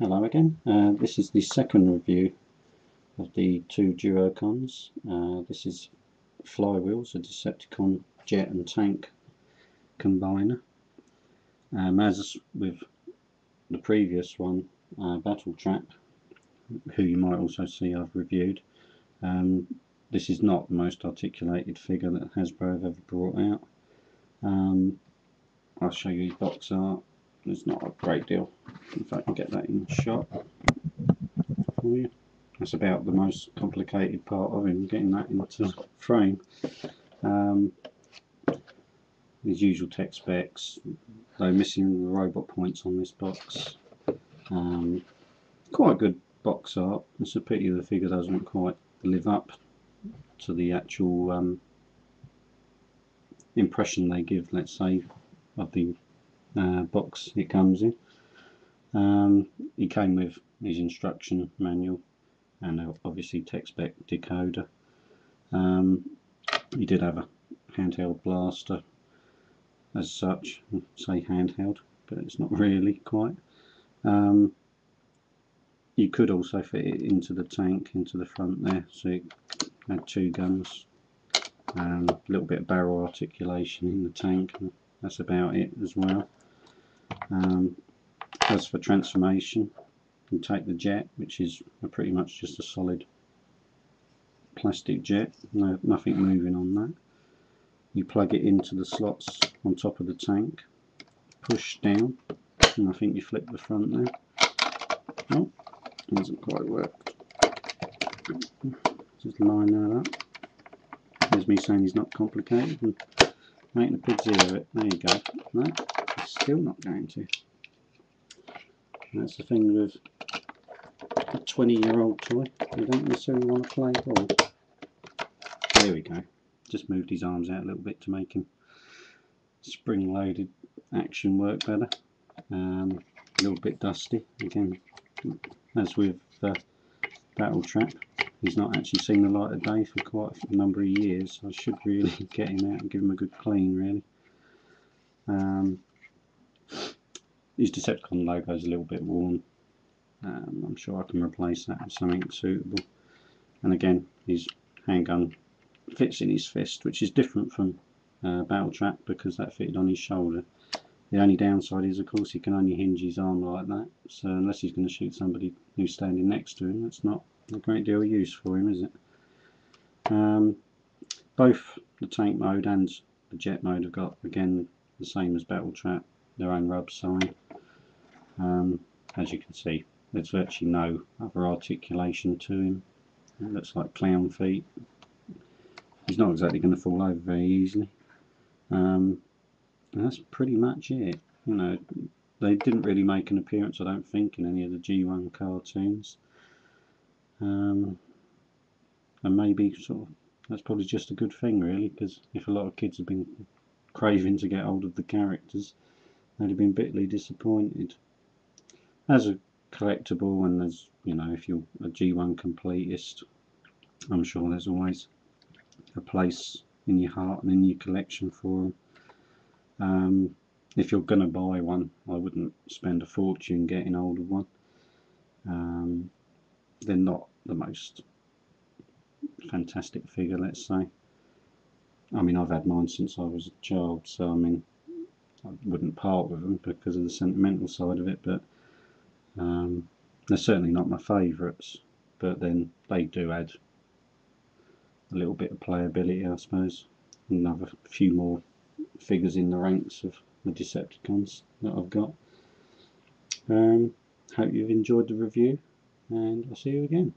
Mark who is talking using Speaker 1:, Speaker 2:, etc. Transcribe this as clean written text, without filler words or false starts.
Speaker 1: Hello again. This is the second review of the two duocons. This is Flywheels, a Decepticon jet and tank combiner. As with the previous one, Battle Trap, who you might also see I've reviewed, this is not the most articulated figure that Hasbro have ever brought out. I'll show you his box art. There's not a great deal, if I can get that in shot for you. That's about the most complicated part of him, getting that into the frame. His usual tech specs, though missing the robot points on this box. Quite good box art. It's a pity the figure doesn't quite live up to the actual impression they give, let's say, of the box it comes in. He came with his instruction manual and obviously tech spec decoder. He did have a handheld blaster as such, say handheld, but it's not really quite. You could also fit it into the tank, into the front there, so it had two guns, a little bit of barrel articulation in the tank, and that's about it as well. As for transformation, you take the jet, which is pretty much just a solid plastic jet, nothing moving on that. You plug it into the slots on top of the tank, push down, and I think you flip the front there. Oh, it doesn't quite work. Just line that up. There's me saying he's not complicated and making a big deal of it. There you go. No, it's still not going to. That's the thing with a 20-year-old toy. You don't necessarily want to play ball. There we go. Just moved his arms out a little bit to make him spring-loaded action work better. A little bit dusty. Again, as with Battle Trap, he's not actually seen the light of day for quite a number of years. So I should really get him out and give him a good clean, really. His Decepticon logo is a little bit worn. I'm sure I can replace that with something suitable. And again, his handgun fits in his fist, which is different from Battle Trap because that fitted on his shoulder. The only downside is, of course, he can only hinge his arm like that. So unless he's going to shoot somebody who's standing next to him, that's not a great deal of use for him, is it? Both the tank mode and the jet mode have got, again, the same as Battle Trap, their own rub sign. As you can see, there's virtually no other articulation to him. It looks like clown feet. He's not exactly going to fall over very easily. And that's pretty much it. You know, they didn't really make an appearance, I don't think, in any of the G1 cartoons. And maybe sort of that's probably just a good thing, really, because if a lot of kids have been craving to get hold of the characters, they'd have been bitterly disappointed. As a collectible, and as you know, if you're a G1 completist, I'm sure there's always a place in your heart and in your collection for them. If you're going to buy one, I wouldn't spend a fortune getting hold of one. They're not the most fantastic figure, let's say. I mean, I've had mine since I was a child, so I mean, I wouldn't part with them because of the sentimental side of it, but they're certainly not my favourites. But then they do add a little bit of playability, I suppose. Another few more figures in the ranks of the Decepticons that I've got. Hope you've enjoyed the review, and I'll see you again.